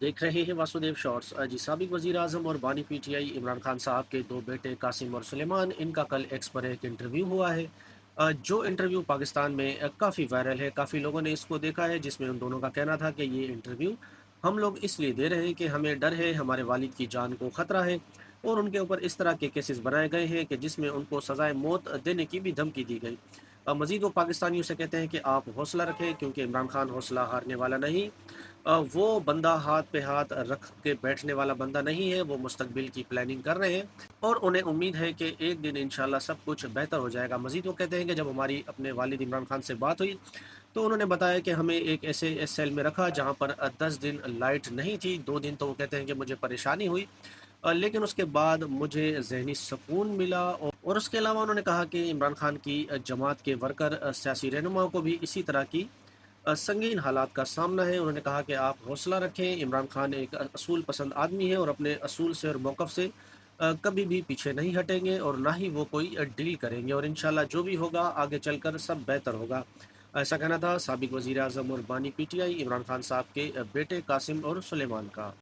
देख रहे हैं वासुदेव शॉर्ट्स। जी, साबिक वजीर आजम और बानी पीटीआई इमरान खान साहब के दो बेटे कासिम और सुलेमान, इनका कल एक्स पर एक इंटरव्यू हुआ है। जो इंटरव्यू पाकिस्तान में काफ़ी वायरल है, काफ़ी लोगों ने इसको देखा है, जिसमें उन दोनों का कहना था कि ये इंटरव्यू हम लोग इसलिए दे रहे हैं कि हमें डर है, हमारे वालिद की जान को ख़तरा है। और उनके ऊपर इस तरह के केसेस बनाए गए हैं कि जिसमें उनको सज़ाए मौत देने की भी धमकी दी गई। मज़ीद वो पाकिस्तानियों से कहते हैं कि आप हौसला रखें, क्योंकि इमरान खान हौसला हारने वाला नहीं। वो बंदा हाथ पे हाथ रख के बैठने वाला बंदा नहीं है, वो मुस्तकबिल की प्लानिंग कर रहे हैं और उन्हें उम्मीद है कि एक दिन इंशाल्लाह सब कुछ बेहतर हो जाएगा। मज़ीद वो कहते हैं कि जब हमारी अपने वालिद इमरान खान से बात हुई तो उन्होंने बताया कि हमें एक ऐसे सेल में रखा जहाँ पर 10 दिन लाइट नहीं थी। 2 दिन तो वो कहते हैं कि मुझे परेशानी हुई, लेकिन उसके बाद मुझे ज़हनी सुकून मिला। और उसके अलावा उन्होंने कहा कि इमरान खान की जमात के वर्कर, सियासी रहनुमाओं को भी इसी तरह की संगीन हालात का सामना है। उन्होंने कहा कि आप हौसला रखें, इमरान खान एक असूल पसंद आदमी है और अपने असूल से और मौक़िफ़ से कभी भी पीछे नहीं हटेंगे और ना ही वो कोई डील करेंगे, और इंशाल्लाह जो भी होगा आगे चलकर सब बेहतर होगा। ऐसा कहना था साबिक वज़ीर आज़म और बानी पीटीआई इमरान खान साहब के बेटे कासिम और सुलेमान का।